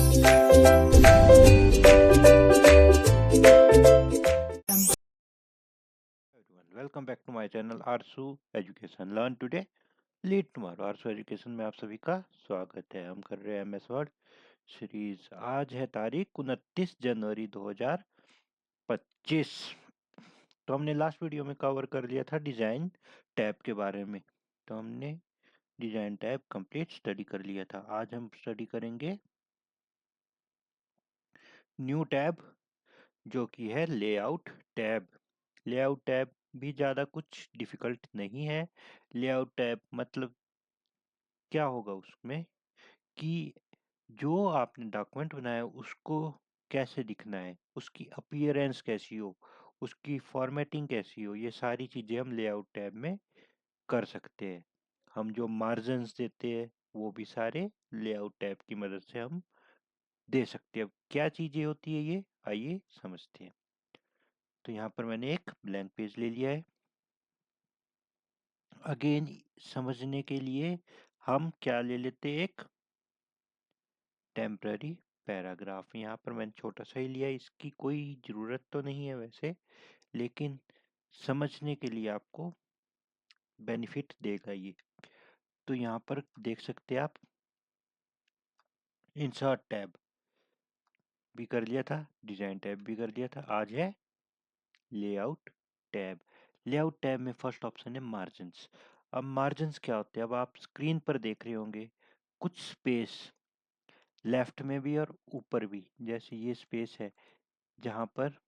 everyone, welcome back to my channel Arsu education learn today lead tomorrow. Arsu education में आप सभी का स्वागत है। हम कर रहे हैं एमएस वर्ड सीरीज। आज है तारीख 29 जनवरी 2025। तो हमने लास्ट वीडियो में कवर कर लिया था डिजाइन टैब के बारे में। तो हमने डिजाइन टैब कंप्लीट स्टडी कर लिया था। आज हम स्टडी करेंगे न्यू टैब, जो कि है लेआउट टैब। लेआउट टैब भी ज़्यादा कुछ डिफिकल्ट नहीं है। लेआउट टैब मतलब क्या होगा उसमें कि जो आपने डॉक्यूमेंट बनाया है उसको कैसे दिखना है, उसकी अपीयरेंस कैसी हो, उसकी फॉर्मेटिंग कैसी हो, ये सारी चीज़ें हम लेआउट टैब में कर सकते हैं। हम जो मार्जिन्स देते हैं वो भी सारे लेआउट टैब की मदद से हम दे सकते हैं। अब क्या चीज़ें होती है ये, आइए समझते हैं। तो यहाँ पर मैंने एक ब्लैंक पेज ले लिया है। अगेन समझने के लिए हम क्या ले लेते हैं, एक टेम्पररी पैराग्राफ। यहाँ पर मैंने छोटा सा ही लिया, इसकी कोई ज़रूरत तो नहीं है वैसे, लेकिन समझने के लिए आपको बेनिफिट देगा ये। तो यहाँ पर देख सकते हैं आप, इंसर्ट टैब भी कर लिया था, डिजाइन टैब भी कर लिया था, आज है लेआउट टैब। लेआउट टैब में फर्स्ट ऑप्शन है मार्जिन्स। अब मार्जिन्स क्या होते हैं, अब आप स्क्रीन पर देख रहे होंगे कुछ स्पेस लेफ्ट में भी और ऊपर भी। जैसे ये स्पेस है जहाँ पर,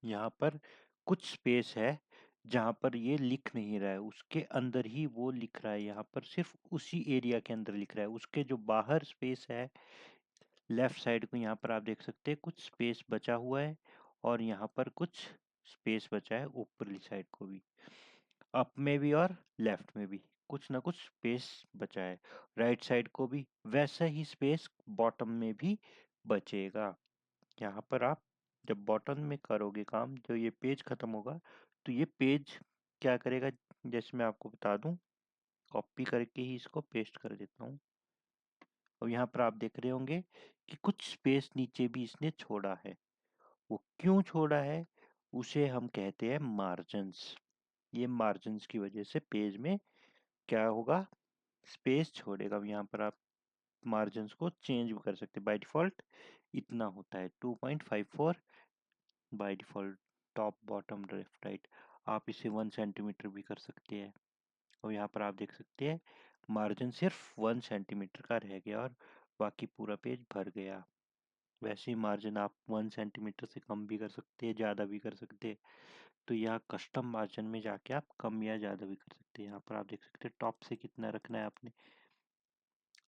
यहाँ पर कुछ स्पेस है जहाँ पर ये लिख नहीं रहा है, उसके अंदर ही वो लिख रहा है। यहाँ पर सिर्फ उसी एरिया के अंदर लिख रहा है। उसके जो बाहर स्पेस है लेफ्ट साइड को, यहाँ पर आप देख सकते हैं कुछ स्पेस बचा हुआ है, और यहाँ पर कुछ स्पेस बचा है ऊपरली साइड को भी, अप में भी और लेफ्ट में भी कुछ ना कुछ स्पेस बचा है। राइट साइड को भी वैसा ही स्पेस बॉटम में भी बचेगा। यहाँ पर आप जब बॉटम में करोगे काम, जो ये पेज खत्म होगा तो ये पेज क्या करेगा, जैसे मैं आपको बता दूं, कॉपी करके ही इसको पेस्ट कर देता हूँ। और यहाँ पर आप देख रहे होंगे कि कुछ स्पेस नीचे भी इसने छोड़ा है। वो क्यों छोड़ा है, उसे हम कहते हैं मार्जिन्स। ये मार्जिन्स की वजह से पेज में क्या होगा, स्पेस छोड़ेगा। अब यहाँ पर आप मार्जिन्स को चेंज भी कर सकते हैं। बाय डिफॉल्ट इतना होता है 2.54 by default, top bottom left right. आप इसे 1 सेंटीमीटर भी कर सकते हैं। और यहाँ पर आप देख सकते हैं मार्जिन सिर्फ 1 सेंटीमीटर का रह गया और बाकी पूरा पेज भर गया। वैसे ही मार्जिन आप 1 सेंटीमीटर से कम भी कर सकते हैं, ज़्यादा भी कर सकते हैं। तो यहाँ कस्टम मार्जिन में जाके आप कम या ज़्यादा भी कर सकते हैं। यहाँ पर आप देख सकते हैं टॉप से कितना रखना है आपने,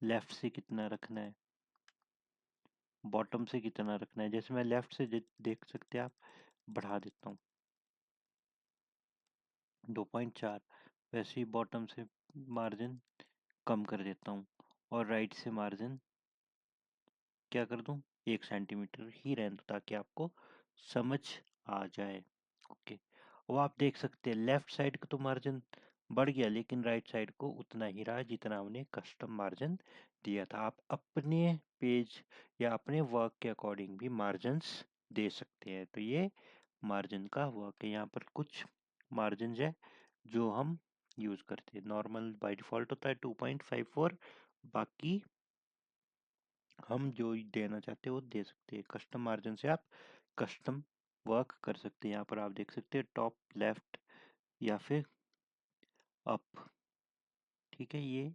लेफ्ट से कितना रखना है, बॉटम से कितना रखना है। जैसे मैं लेफ्ट से देख सकते हैं आप, बढ़ा देता हूँ 2.4। वैसे ही बॉटम से मार्जिन कम कर देता हूँ, और राइट से मार्जिन क्या कर दूँ, 1 सेंटीमीटर ही रहने दो, ताकि आपको समझ आ जाए। ओके, वो आप देख सकते हैं लेफ्ट साइड का तो मार्जिन बढ़ गया, लेकिन राइट साइड को उतना ही रहा जितना हमने कस्टम मार्जिन दिया था। आप अपने पेज या अपने वर्क के अकॉर्डिंग भी मार्जिन्स दे सकते हैं। तो ये मार्जिन का वर्क है। यहाँ पर कुछ मार्जिन है जो हम यूज करते हैं। नॉर्मल बाय डिफॉल्ट होता है 2.54, बाकी हम जो देना चाहते हैं वो दे सकते हैं। कस्टम मार्जिन से आप कस्टम वर्क कर सकते हैं। यहाँ पर आप देख सकते हैं टॉप लेफ्ट या फिर अप, ठीक है, ये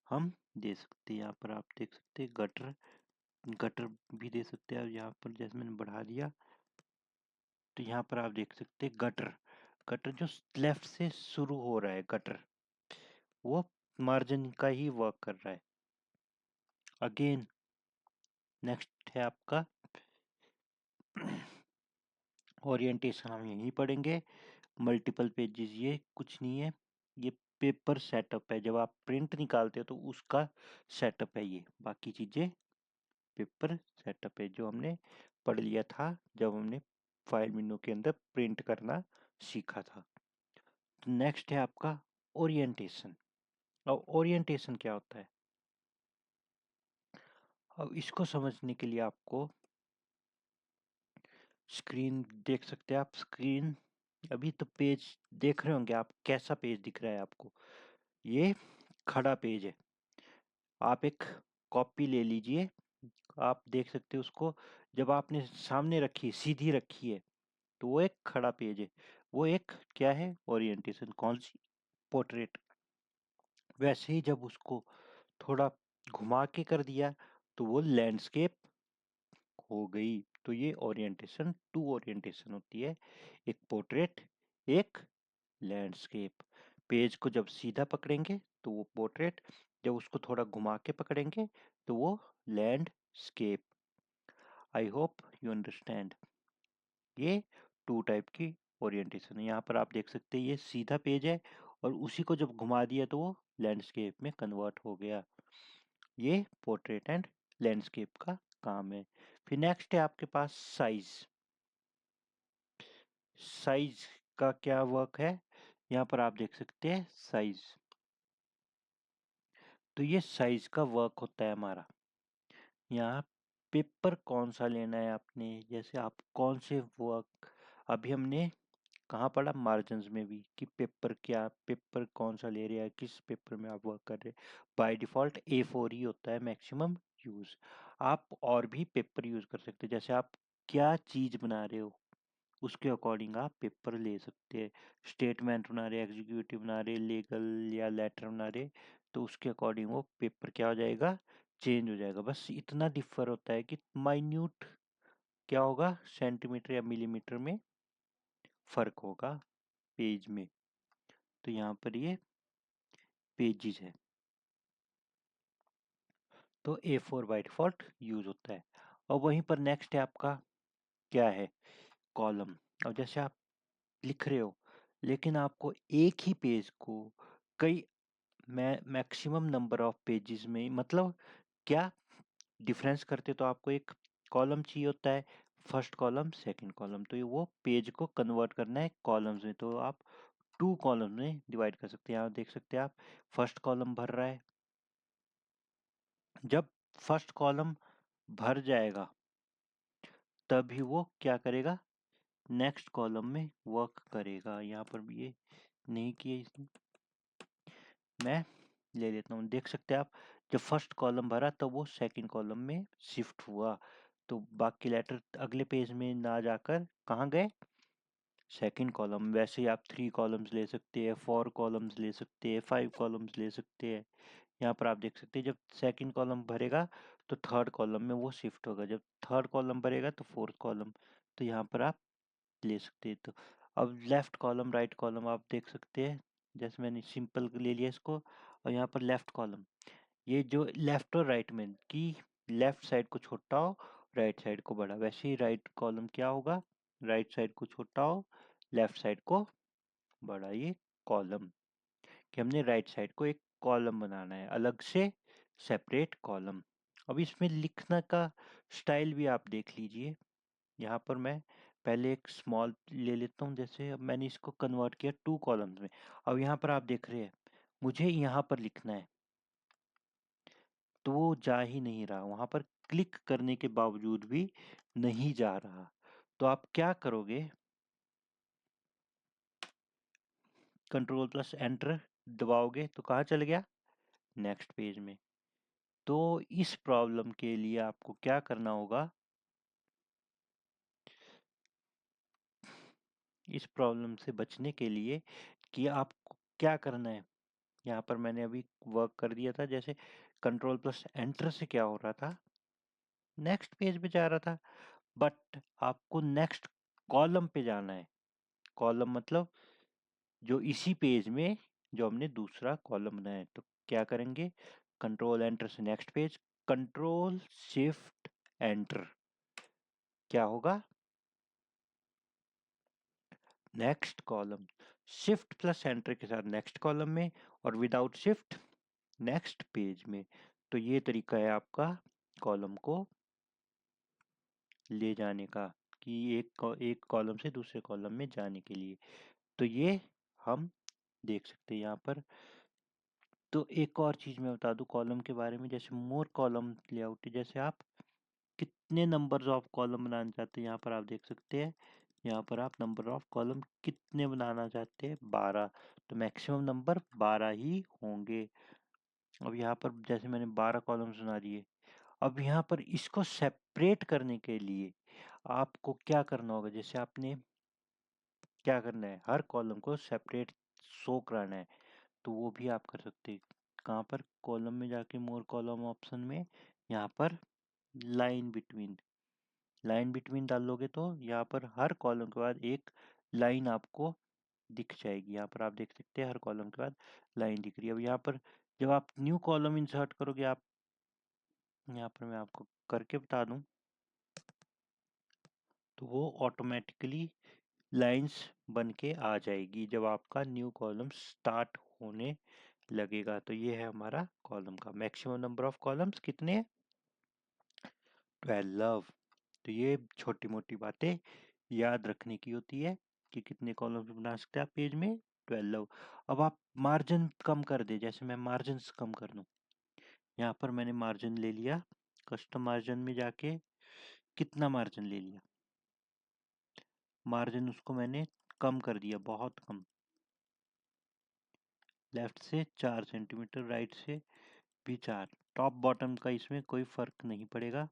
हम दे सकते हैं। यहाँ पर आप देख सकते हैं गटर, गटर भी दे सकते हैं। अब यहाँ पर जैसे मैंने बढ़ा दिया तो यहाँ पर आप देख सकते हैं गटर, गटर जो लेफ्ट से शुरू हो रहा है गटर, वो मार्जिन का ही वर्क कर रहा है। अगेन नेक्स्ट है आपका ओरिएंटेशन, हम यही पढ़ेंगे। मल्टीपल पेजेस ये कुछ नहीं है, ये पेपर सेटअप है। जब आप प्रिंट निकालते हो तो उसका सेटअप है ये। बाकी चीजें पेपर सेटअप है जो हमने पढ़ लिया था जब हमने फाइल मेनू के अंदर प्रिंट करना सीखा था। तो नेक्स्ट है आपका ओरिएंटेशन। और ओरिएंटेशन क्या होता है, अब इसको समझने के लिए आपको स्क्रीन देख सकते हैं। आप स्क्रीन अभी तो पेज देख रहे होंगे आप, कैसा पेज दिख रहा है आपको? ये खड़ा पेज है। आप एक कॉपी ले लीजिए, आप देख सकते हो उसको, जब आपने सामने रखी, सीधी रखी है, तो वो एक खड़ा पेज है। वो एक क्या है? ओरिएंटेशन। कौन सी? पोर्ट्रेट। वैसे ही जब उसको थोड़ा घुमा के कर दिया तो वो लैंडस्केप हो गई। तो ये ओरिएंटेशन, टू ओरिएंटेशन होती है, एक पोर्ट्रेट, एक लैंडस्केप। पेज को जब सीधा पकड़ेंगे तो वो पोर्ट्रेट, जब उसको थोड़ा घुमा के पकड़ेंगे तो वो landscape. I hope you understand. ये टू टाइप की ओरिएंटेशन है। यहाँ पर आप देख सकते हैं ये सीधा पेज है, और उसी को जब घुमा दिया तो वो लैंडस्केप में कन्वर्ट हो गया। ये पोर्ट्रेट एंड लैंडस्केप का काम है। फिर नेक्स्ट है आपके पास साइज। साइज का क्या वर्क है? यहाँ पर आप देख सकते हैं साइज। तो ये साइज का वर्क होता है हमारा। यहाँ पेपर कौन सा लेना है आपने, जैसे आप कौन से वर्क, अभी हमने कहाँ पढ़ा? मार्जिन्स में भी, कि पेपर क्या, पेपर कौन सा ले रहे हैं, किस पेपर में आप वर्क कर रहे हैं। बाय डिफॉल्ट A4 ही होता है मैक्सिमम यूज। आप और भी पेपर यूज कर सकते हैं, जैसे आप क्या चीज बना रहे हो उसके अकॉर्डिंग आप पेपर ले सकते हैं। स्टेटमेंट बना रहे, एग्जीक्यूटिव बना रहे, लीगल या लेटर बना रहे, तो उसके अकॉर्डिंग वो पेपर क्या हो जाएगा? चेंज हो जाएगा। बस इतना डिफर होता है कि माइन्यूट क्या होगा, सेंटीमीटर या मिलीमीटर में फर्क होगा पेज में। तो यहाँ पर ये पेजेस है। तो A4 बाय डिफॉल्ट यूज होता है। और वहीं पर नेक्स्ट है आपका क्या है? कॉलम। अब जैसे आप लिख रहे हो, लेकिन आपको एक ही पेज को कई मैक्सिमम नंबर ऑफ पेजेस में, मतलब क्या डिफरेंस करते, तो आपको एक कॉलम चाहिए होता है, फर्स्ट कॉलम सेकंड कॉलम। तो ये वो पेज को कन्वर्ट करना है कॉलम्स में, तो आप टू कॉलम में डिवाइड कर सकते हैं। यहाँ देख सकते हैं आप, फर्स्ट कॉलम भर रहा है। जब फर्स्ट कॉलम भर जाएगा तभी वो क्या करेगा? नेक्स्ट कॉलम में वर्क करेगा। यहाँ पर भी ये नहीं किया इसने, मैं ले लेता हूँ। देख सकते हैं आप, जब फर्स्ट कॉलम भरा तब वो सेकंड कॉलम में शिफ्ट हुआ, तो बाकी लेटर अगले पेज में ना जाकर कहाँ गए? Second column. वैसे ही आप 3 कॉलम्स ले सकते हैं, 4 कॉलम्स ले सकते हैं, 5 कॉलम्स ले सकते हैं। यहाँ पर आप देख सकते हैं जब सेकंड कॉलम भरेगा तो थर्ड कॉलम में वो शिफ्ट होगा, जब थर्ड कॉलम भरेगा तो फोर्थ कॉलम। तो यहाँ पर आप ले सकते हैं। तो अब लेफ्ट कॉलम राइट कॉलम आप देख सकते हैं, जैसे मैंने सिंपल ले लिया इसको। और यहाँ पर लेफ्ट कॉलम, ये जो लेफ्ट और राइट में कि लेफ्ट साइड को छोटा हो, राइट साइड को बड़ा, वैसे ही राइट कॉलम क्या होगा? राइट साइड को छोटा हो, लेफ्ट साइड को बड़ा। ये कॉलम, कि हमने राइट साइड को एक कॉलम बनाना है अलग से, सेपरेट कॉलम। अब इसमें लिखने का स्टाइल भी आप देख लीजिए। यहाँ पर मैं पहले एक स्मॉल ले लेता हूँ, जैसे अब मैंने इसको कन्वर्ट किया 2 कॉलम्स में। अब यहाँ पर आप देख रहे हैं मुझे यहाँ पर लिखना है, तो वो जा ही नहीं रहा, वहां पर क्लिक करने के बावजूद भी नहीं जा रहा। तो आप क्या करोगे? कंट्रोल प्लस एंटर दबाओगे तो कहाँ चल गया? नेक्स्ट पेज में। तो इस प्रॉब्लम के लिए आपको क्या करना होगा? इस प्रॉब्लम से बचने के लिए कि आपको क्या करना है, यहाँ पर मैंने अभी वर्क कर दिया था, जैसे कंट्रोल प्लस एंटर से क्या हो रहा था? नेक्स्ट पेज पे जा रहा था। बट आपको नेक्स्ट कॉलम पे जाना है। कॉलम मतलब जो इसी पेज में जो हमने दूसरा कॉलम बनाया है। तो क्या करेंगे? कंट्रोल एंटर से next page, control shift enter, क्या होगा? Next column. Shift plus enter के साथ नेक्स्ट कॉलम में, और विदाउट शिफ्ट नेक्स्ट पेज में। तो ये तरीका है आपका कॉलम को ले जाने का, कि एक कॉलम से दूसरे कॉलम में जाने के लिए। तो ये हम देख सकते हैं यहाँ पर। तो एक और चीज़ मैं बता दूँ कॉलम के बारे में, जैसे मोर कॉलम लेआउट, जैसे आप कितने नंबर्स ऑफ कॉलम बनाना चाहते हैं यहाँ पर आप देख सकते हैं। यहाँ पर आप नंबर ऑफ कॉलम कितने बनाना चाहते हैं, 12, तो मैक्सिमम नंबर 12 ही होंगे। अब यहाँ पर जैसे मैंने 12 कॉलम्स बना दिए। अब यहाँ पर इसको सेपरेट करने के लिए आपको क्या करना होगा, जैसे आपने क्या करना है, हर कॉलम को सेपरेट शो कराना है, तो वो भी आप कर सकते हैं। कहाँ पर, कॉलम में जाके मोर कॉलम ऑप्शन में यहाँ पर लाइन बिटवीन डालोगे तो यहाँ पर हर कॉलम के बाद एक लाइन आपको दिख जाएगी। यहाँ पर आप देख सकते हैं हर कॉलम के बाद लाइन दिख रही है। अब यहाँ पर जब आप न्यू कॉलम इंसर्ट करोगे, आप यहाँ पर मैं आपको करके बता दूं, तो वो ऑटोमेटिकली लाइंस बन के आ जाएगी जब आपका न्यू कॉलम स्टार्ट होने लगेगा। तो ये है हमारा कॉलम का मैक्सिमम नंबर ऑफ कॉलम्स कितने हैं, 12। तो ये छोटी मोटी बातें याद रखने की होती है कि कितने कॉलम्स बना सकते हैं आप पेज में, 12। अब आप मार्जिन कम कर दे, जैसे मैं मार्जिन कम कर दूं, यहाँ पर मैंने मार्जिन ले लिया, कस्टम मार्जिन में जाके कितना मार्जिन ले लिया, मार्जिन उसको मैंने कम कर दिया, बहुत कम, लेफ्ट से 4 सेंटीमीटर, राइट से भी 4। टॉप बॉटम का इसमें कोई फर्क नहीं पड़ेगा।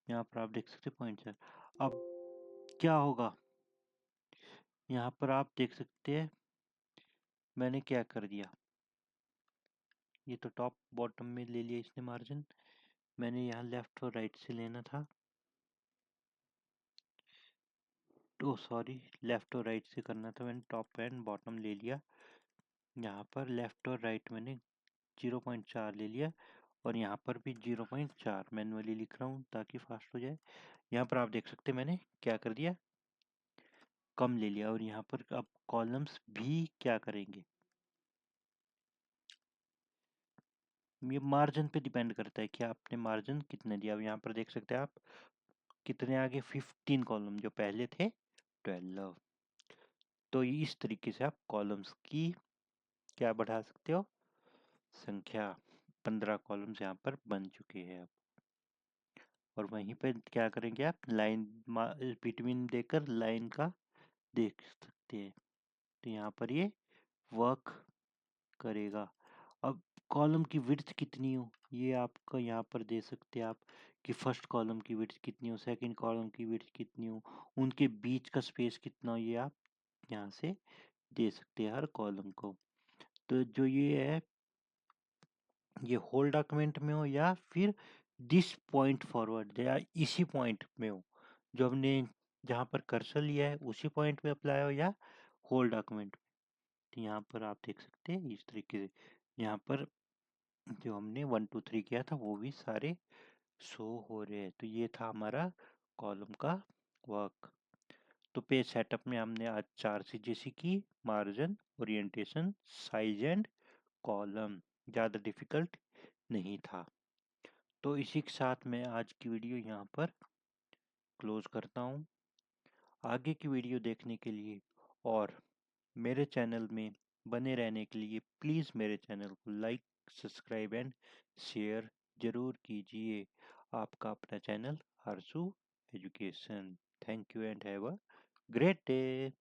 यहाँ पर आप देख सकते पॉइंट है। अब क्या होगा, यहाँ पर आप देख सकते हैं मैंने क्या कर दिया, ये तो टॉप बॉटम में ले लिया इसने मार्जिन, मैंने यहाँ लेफ्ट और राइट से लेना था, तो सॉरी लेफ्ट और राइट से करना था, मैंने टॉप एंड बॉटम ले लिया। यहाँ पर लेफ्ट और राइट मैंने 0.4 ले लिया, और यहाँ पर भी 0.4 मैनुअली लिख रहा हूँ ताकि फास्ट हो जाए। यहाँ पर आप देख सकते हैं मैंने क्या कर दिया, कम ले लिया। और यहाँ पर अब कॉलम्स भी क्या करेंगे, ये मार्जिन पे डिपेंड करता है कि आपने मार्जिन कितने दिया। अब यहाँ पर देख सकते हैं आप कितने आगे, 15 कॉलम, जो पहले थे 12। तो इस तरीके से आप कॉलम्स की क्या बढ़ा सकते हो, संख्या। 15 कॉलम्स यहाँ पर बन चुके हैं अब। और वहीं पे क्या करेंगे आप, लाइन बिटवीन देकर लाइन का देख सकते हैं, तो यहाँ पर ये वर्क करेगा। अब कॉलम की विड्थ कितनी हो, ये आपका यहाँ पर दे सकते हैं आप, कि फर्स्ट कॉलम की विड्थ कितनी हो, सेकंड कॉलम की विड्थ कितनी हो, उनके बीच का स्पेस कितना हो, ये आप यहाँ से दे सकते हैं हर कॉलम को। तो जो ये है, ये होल डॉक्यूमेंट में हो या फिर दिस पॉइंट फॉरवर्ड, या इसी पॉइंट में हो, जो हमने जहाँ पर कर्सर लिया है उसी पॉइंट पे अप्लाई हो, या होल डॉक्यूमेंट। तो यहाँ पर आप देख सकते हैं इस तरीके से, यहाँ पर जो हमने 1 2 3 किया था वो भी सारे शो हो रहे हैं। तो ये था हमारा कॉलम का वर्क। तो पेज सेटअप में हमने आज 4 चीजें सीखी, margin, orientation, size and column. ज़्यादा डिफिकल्ट नहीं था। तो इसी के साथ मैं आज की वीडियो यहाँ पर क्लोज करता हूँ। आगे की वीडियो देखने के लिए और मेरे चैनल में बने रहने के लिए प्लीज़ मेरे चैनल को लाइक, सब्सक्राइब एंड शेयर जरूर कीजिए। आपका अपना channel Harshu education. Thank you and have a great day.